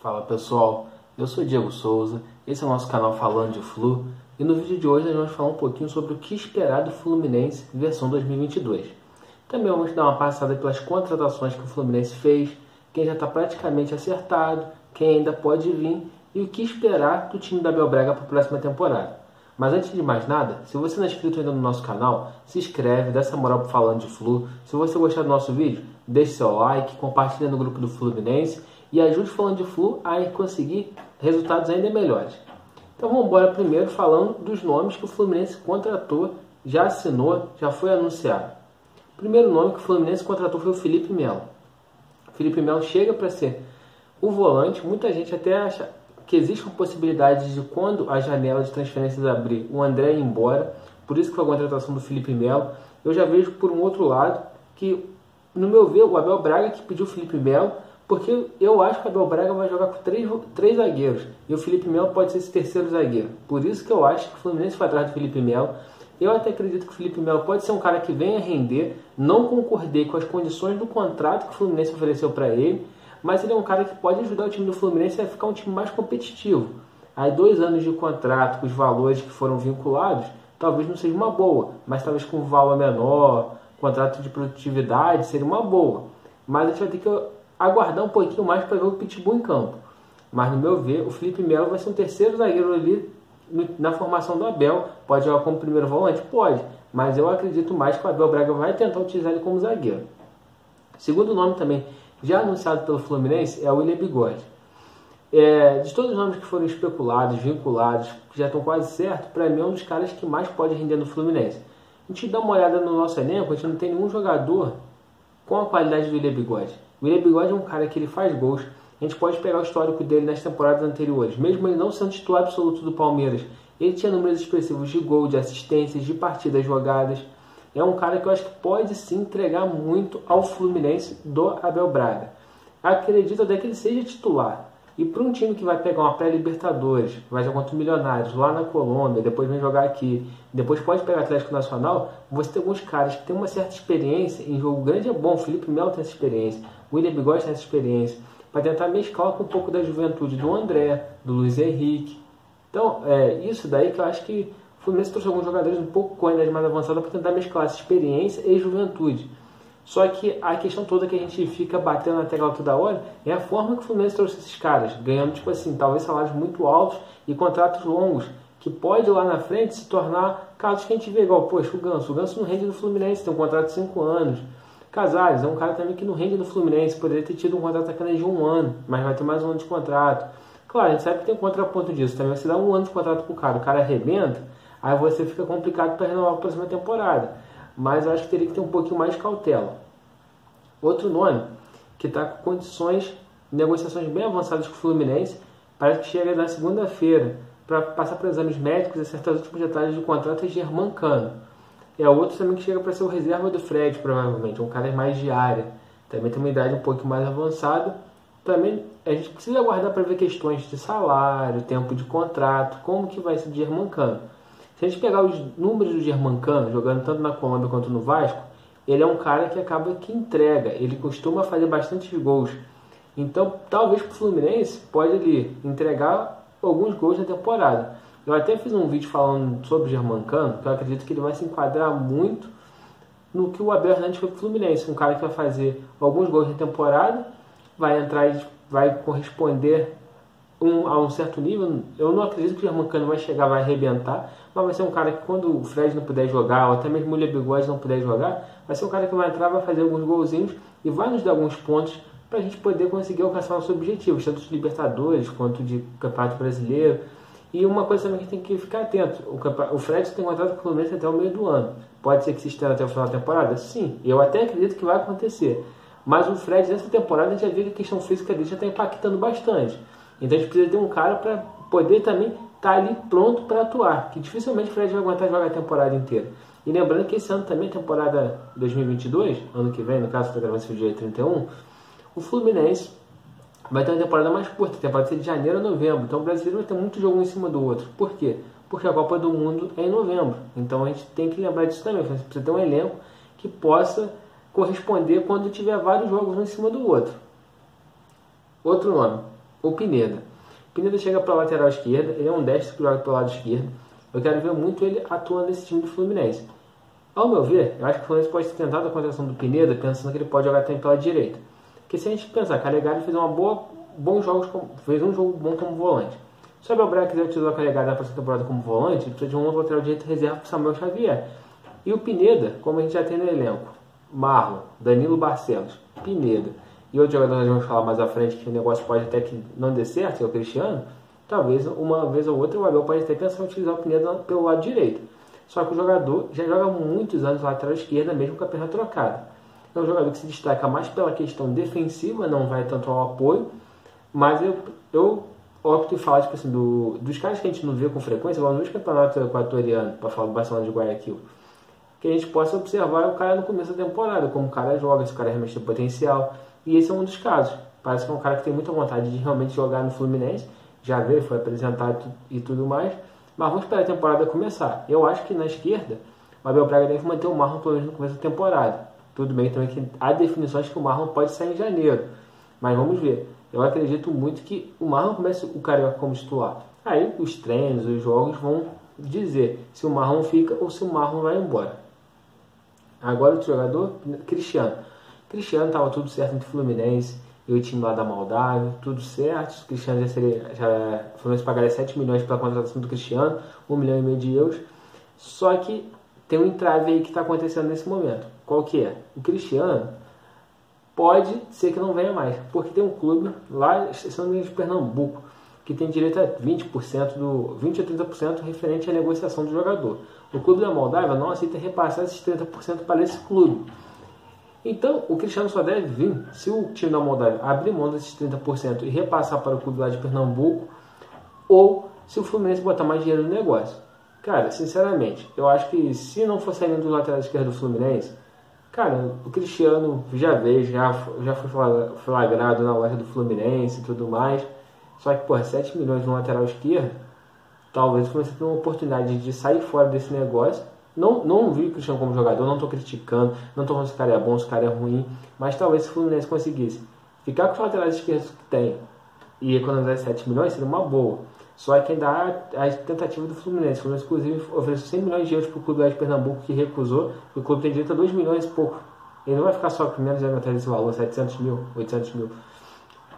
Fala pessoal, eu sou Diego Souza, esse é o nosso canal Falando de Flu e no vídeo de hoje nós vamos falar um pouquinho sobre o que esperar do Fluminense versão 2022. Também vamos dar uma passada pelas contratações que o Fluminense fez, quem já está praticamente acertado, quem ainda pode vir e o que esperar do time da Abel Braga para a próxima temporada. Mas antes de mais nada, se você não é inscrito ainda no nosso canal, se inscreve, dá essa moral para Falando de Flu. Se você gostar do nosso vídeo, deixe seu like, compartilhe no grupo do Fluminense e ajude Falando de Flu a conseguir resultados ainda melhores. Então vamos embora primeiro falando dos nomes que o Fluminense contratou, já assinou, já foi anunciado. O primeiro nome que o Fluminense contratou foi o Felipe Melo. O Felipe Melo chega para ser o volante, muita gente até acha que existe uma possibilidade de quando a janela de transferências abrir, o André ir embora, por isso que foi a contratação do Felipe Melo. Eu já vejo por um outro lado que, no meu ver, o Abel Braga que pediu o Felipe Melo, porque eu acho que o Abel Braga vai jogar com três zagueiros, e o Felipe Melo pode ser esse terceiro zagueiro. Por isso que eu acho que o Fluminense foi atrás do Felipe Melo. Eu até acredito que o Felipe Melo pode ser um cara que venha render, não concordei com as condições do contrato que o Fluminense ofereceu para ele, mas ele é um cara que pode ajudar o time do Fluminense a ficar um time mais competitivo. Aí 2 anos de contrato, com os valores que foram vinculados, talvez não seja uma boa, mas talvez com um valor menor, contrato de produtividade, seria uma boa. Mas a gente vai ter que aguardar um pouquinho mais para ver o Pitbull em campo. Mas no meu ver, o Felipe Melo vai ser um terceiro zagueiro ali na formação do Abel. Pode jogar como primeiro volante? Pode, mas eu acredito mais que o Abel Braga vai tentar utilizar ele como zagueiro. Segundo nome também, já anunciado pelo Fluminense, é o William Bigode. De todos os nomes que foram especulados, vinculados, que já estão quase certos, para mim é um dos caras que mais pode render no Fluminense. A gente dá uma olhada no nosso elenco, a gente não tem nenhum jogador com a qualidade do William Bigode. O William Bigode é um cara que ele faz gols, a gente pode pegar o histórico dele nas temporadas anteriores, mesmo ele não sendo titular absoluto do Palmeiras, ele tinha números expressivos de gol, de assistências, de partidas jogadas. É um cara que eu acho que pode sim entregar muito ao Fluminense do Abel Braga. Acredito até que ele seja titular. E para um time que vai pegar uma pré-Libertadores, vai jogar contra o Milionários lá na Colômbia, depois vem jogar aqui, depois pode pegar o Atlético Nacional, você tem alguns caras que têm uma certa experiência em jogo grande, é bom. O Felipe Melo tem essa experiência, o William Bigode tem essa experiência, para tentar mesclar com um pouco da juventude do André, do Luiz Henrique. Então, isso daí que eu acho que o Fluminense trouxe alguns jogadores um pouco com a idade mais avançada para tentar mesclar essa experiência e juventude. Só que a questão toda que a gente fica batendo na tecla toda hora é a forma que o Fluminense trouxe esses caras, ganhando, tipo assim, talvez salários muito altos e contratos longos, que pode lá na frente se tornar casos que a gente vê igual, poxa, o Ganso não rende no Fluminense, tem um contrato de 5 anos. Casares é um cara também que não rende no Fluminense, poderia ter tido um contrato apenas de 1 ano, mas vai ter mais 1 ano de contrato. Claro, a gente sabe que tem um contraponto disso, também você dá 1 ano de contrato pro cara, o cara arrebenta, aí você fica complicado para renovar a próxima temporada. Mas eu acho que teria que ter um pouquinho mais de cautela. Outro nome, que está com condições, negociações bem avançadas com o Fluminense, parece que chega na segunda-feira, para passar por exames médicos e acertar os últimos detalhes do contrato, é Germancano. É outro também que chega para ser o reserva do Fred, provavelmente, um cara mais de área. Também tem uma idade um pouco mais avançada. Também a gente precisa aguardar para ver questões de salário, tempo de contrato, como que vai ser o Germancano. Se a gente pegar os números do Germancano, jogando tanto na Colômbia quanto no Vasco, ele é um cara que acaba que entrega, ele costuma fazer bastante gols. Então, talvez para o Fluminense, pode ele entregar alguns gols na temporada. Eu até fiz um vídeo falando sobre o Germancano, que eu acredito que ele vai se enquadrar muito no que o Abel Hernandes foi para o Fluminense. Um cara que vai fazer alguns gols na temporada, vai entrar e vai corresponder a um certo nível. Eu não acredito que o Germancano vai chegar, vai arrebentar, mas vai ser um cara que quando o Fred não puder jogar, ou até mesmo o William Bigode não puder jogar, vai ser um cara que vai entrar, vai fazer alguns golzinhos e vai nos dar alguns pontos para a gente poder conseguir alcançar nossos objetivos, tanto de Libertadores quanto de Campeonato Brasileiro. E uma coisa também que tem que ficar atento, o Fred tem contrato com o Fluminense até o meio do ano. Pode ser que se estenda até o final da temporada? Sim, eu até acredito que vai acontecer. Mas o Fred, nessa temporada, a gente já viu que a questão física dele já está impactando bastante. Então a gente precisa ter um cara para poder também estar ali pronto para atuar, que dificilmente o Fred vai aguentar jogar a temporada inteira. E lembrando que esse ano também, temporada 2022, ano que vem, no caso, está gravando esse vídeo dia 31, o Fluminense vai ter uma temporada mais curta, a temporada vai ser de janeiro a novembro, então o brasileiro vai ter muito jogo um em cima do outro. Por quê? Porque a Copa do Mundo é em novembro, então a gente tem que lembrar disso também, você precisa ter um elenco que possa corresponder quando tiver vários jogos um em cima do outro. Outro nome, o Pineda. O Pineda chega para a lateral esquerda, ele é um destro que joga pelo lado esquerdo. Eu quero ver muito ele atuando nesse time do Fluminense. Ao meu ver, eu acho que o Fluminense pode ter tentado a contratação do Pineda pensando que ele pode jogar também pela direita. Porque se a gente pensar, Calegari fez fez um jogo bom como volante. Se o Abel Braga quiser utilizar o Calegari na próxima temporada como volante, ele precisa de um outro lateral direito reserva para o Samuel Xavier. E o Pineda, como a gente já tem no elenco, Marlon, Danilo Barcelos, Pineda e outro jogador que nós vamos falar mais à frente que o negócio pode até que não dê certo, que é o Cristiano, talvez uma vez ou outra o Abel pode até pensar em utilizar o Pineda pelo lado direito. Só que o jogador já joga muitos anos na lateral esquerda, mesmo com a perna trocada. É um jogador que se destaca mais pela questão defensiva, não vai tanto ao apoio, mas eu opto em falar tipo assim, dos caras que a gente não vê com frequência, igual no campeonato equatoriano, para falar do Barcelona de Guayaquil, que a gente possa observar o cara no começo da temporada, como o cara joga, se o cara realmente tem potencial, e esse é um dos casos. Parece que é um cara que tem muita vontade de realmente jogar no Fluminense, já veio, foi apresentado e tudo mais, mas vamos esperar a temporada começar. Eu acho que na esquerda, o Abel Braga deve manter o Marlon pelo menos no começo da temporada. Tudo bem também que há definições que o Marlon pode sair em janeiro, mas vamos ver. Eu acredito muito que o Marlon comece o Carioca como titular. Aí os treinos, os jogos vão dizer se o Marlon fica ou se o Marlon vai embora. Agora o jogador, Cristiano. Cristiano estava tudo certo entre o Fluminense e o time lá da Moldávia, tudo certo. O Cristiano o Fluminense pagaria 7 milhões pela contratação do Cristiano, 1,5 milhão de euros. Só que tem um entrave aí que está acontecendo nesse momento. Qual que é? O Cristiano pode ser que não venha mais, porque tem um clube lá, se não me engano, de Pernambuco, que tem direito a 20% 20 a 30% referente à negociação do jogador. O clube da Moldávia não aceita repassar esses 30% para esse clube. Então, o Cristiano só deve vir se o time da Moldávia abrir mão desses 30% e repassar para o clube lá de Pernambuco, ou se o Fluminense botar mais dinheiro no negócio. Cara, sinceramente, eu acho que se não for saindo do lateral esquerdo do Fluminense, cara, o Cristiano já foi flagrado na loja do Fluminense e tudo mais. Só que, porra, 7 milhões no lateral esquerdo, talvez o Fluminense tenha uma oportunidade de sair fora desse negócio. Não vi o Cristiano como jogador, não estou criticando, não estou falando se o cara é bom, se o cara é ruim, mas talvez se o Fluminense conseguisse ficar com os laterais esquerdos que tem e economizar 7 milhões, seria uma boa. Só que ainda há a tentativa do Fluminense. O Fluminense, inclusive, ofereceu 100 milhões de euros para o clube lá de Pernambuco, que recusou. O clube tem direito a 2 milhões e pouco. Ele não vai ficar só com menos de atrás desse valor, 700 mil, 800 mil.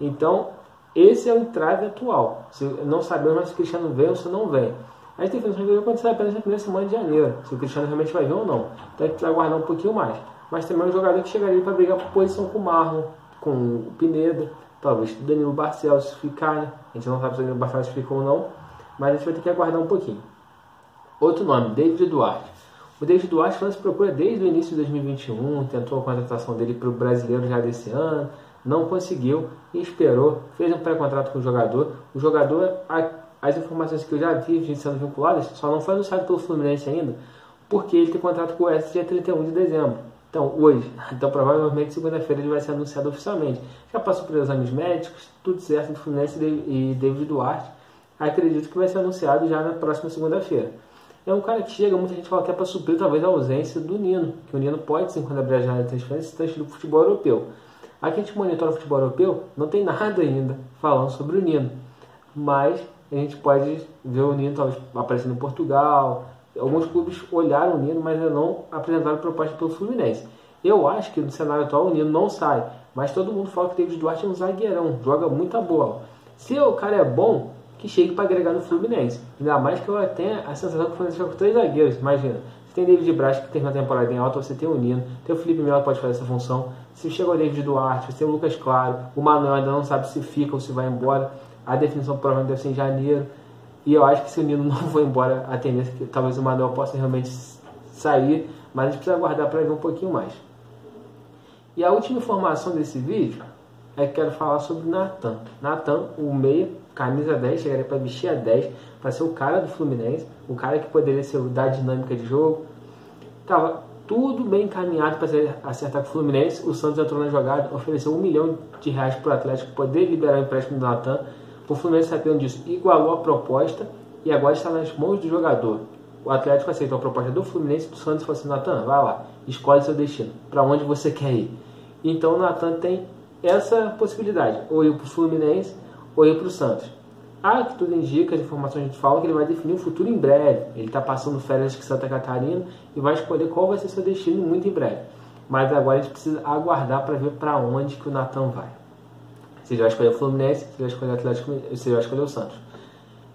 Então, esse é o entrave atual. Não sabemos mais se o Cristiano vem ou se não vem. As definições devem acontecer apenas na primeira semana de janeiro, se o Cristiano realmente vai vir ou não. Então a gente precisa aguardar um pouquinho mais. Mas também é um jogador que chegaria para brigar por posição com o Marlon, com o Pineda, talvez o Danilo Barcelos ficar, né? A gente não sabe se o Danilo Barcelos ficou ou não, mas a gente vai ter que aguardar um pouquinho. Outro nome, David Duarte. O David Duarte foi se procura desde o início de 2021, tentou a contratação dele para o brasileiro já desse ano, não conseguiu e esperou, fez um pré-contrato com o jogador. O jogador, as informações que eu já vi de sendo vinculadas, só não foi anunciado pelo Fluminense ainda, porque ele tem contrato com o Oeste dia 31 de dezembro. Então, hoje. Então, provavelmente, segunda-feira ele vai ser anunciado oficialmente. Já passou por exames médicos, tudo certo do Fluminense e David Duarte. Acredito que vai ser anunciado já na próxima segunda-feira. É um cara que chega, muita gente fala que é para suprir talvez a ausência do Nino, que o Nino pode sim, quando abrir a janela de transferência, se do futebol europeu. Aqui a gente monitora o futebol europeu, não tem nada ainda falando sobre o Nino, mas a gente pode ver o Nino talvez aparecendo em Portugal. Alguns clubes olharam o Nino, mas ainda não apresentaram proposta pelo Fluminense. Eu acho que no cenário atual o Nino não sai, mas todo mundo fala que o David Duarte é um zagueirão, joga muita bola. Se o cara é bom, que chegue para agregar no Fluminense. Ainda mais que eu tenho a sensação que o Fluminense joga com 3 zagueiros. Imagina, você tem David Braz, que termina a temporada em alta, você tem o Nino, tem o Felipe Melo que pode fazer essa função. Se chega o David Duarte, você tem o Lucas Claro, o Manuel ainda não sabe se fica ou se vai embora. A definição provavelmente deve ser em janeiro. E eu acho que se o Nino não for embora, a tendência é que talvez o Manuel possa realmente sair, mas a gente precisa aguardar para ver um pouquinho mais. E a última informação desse vídeo é que quero falar sobre o Natan. Natan, o meia, camisa 10, chegaria para vestir a 10, para ser o cara do Fluminense, o cara que poderia ser o da dinâmica de jogo. Tava tudo bem encaminhado para acertar com o Fluminense. O Santos entrou na jogada, ofereceu R$1 milhão para o Atlético poder liberar o empréstimo do Natan. O Fluminense, sabendo disso, igualou a proposta e agora está nas mãos do jogador. O Atlético aceitou a proposta do Fluminense, do Santos, e falou assim: Natan, vai lá, escolhe seu destino, para onde você quer ir. Então o Natan tem essa possibilidade, ou ir para o Fluminense ou ir para o Santos. Que tudo indica, as informações a gente fala que ele vai definir o futuro em breve. Ele está passando férias em Santa Catarina e vai escolher qual vai ser seu destino muito em breve. Mas agora a gente precisa aguardar para ver para onde que o Nathan vai. Se ele vai escolher o Fluminense, se ele vai escolher o Atlético, se ele vai escolher o Santos.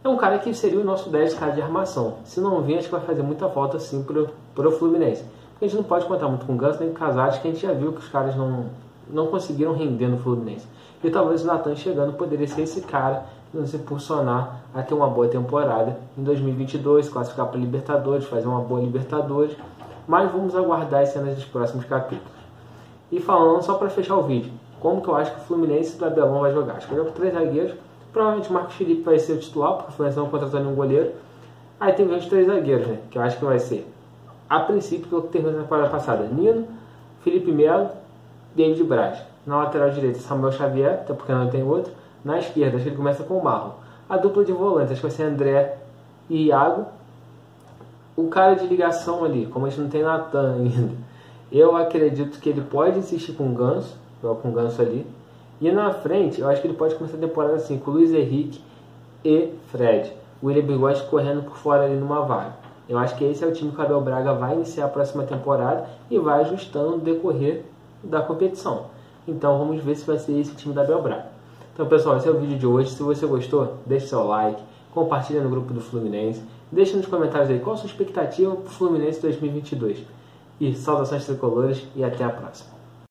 É um cara que seria o nosso 10 cara de armação. Se não vir, acho que vai fazer muita falta sim pro Fluminense. Porque a gente não pode contar muito com o Ganso nem com o Casares, que a gente já viu que os caras não conseguiram render no Fluminense. E talvez o Nathan chegando poderia ser esse cara que nos impulsionar a ter uma boa temporada em 2022, classificar para Libertadores, fazer uma boa Libertadores. Mas vamos aguardar as cenas dos próximos capítulos. E falando, só para fechar o vídeo, como que eu acho que o Fluminense do Abelão vai jogar? Acho que vai jogar com 3 zagueiros. Provavelmente o Marcos Felipe vai ser o titular, porque o Fluminense não contratou nenhum goleiro. Aí tem os 3 zagueiros, né? Que eu acho que vai ser, a princípio, pelo que terminou na temporada passada, Nino, Felipe Melo, David Braz. Na lateral direita, Samuel Xavier, até porque não tem outro. Na esquerda, acho que ele começa com o Marlon. A dupla de volantes, acho que vai ser André e Iago. O cara de ligação ali, como a gente não tem Nathan ainda, eu acredito que ele pode insistir com o Ganso, jogar com o Ganso ali. E na frente, eu acho que ele pode começar a temporada assim, com Luiz Henrique e Fred. O William Bigode correndo por fora ali numa vaga. Eu acho que esse é o time que o Abel Braga vai iniciar a próxima temporada e vai ajustando no decorrer da competição. Então vamos ver se vai ser esse time da Abel Braga. Então pessoal, esse é o vídeo de hoje. Se você gostou, deixe seu like, compartilha no grupo do Fluminense, deixa nos comentários aí qual a sua expectativa para o Fluminense 2022. E saudações tricolores e até a próxima.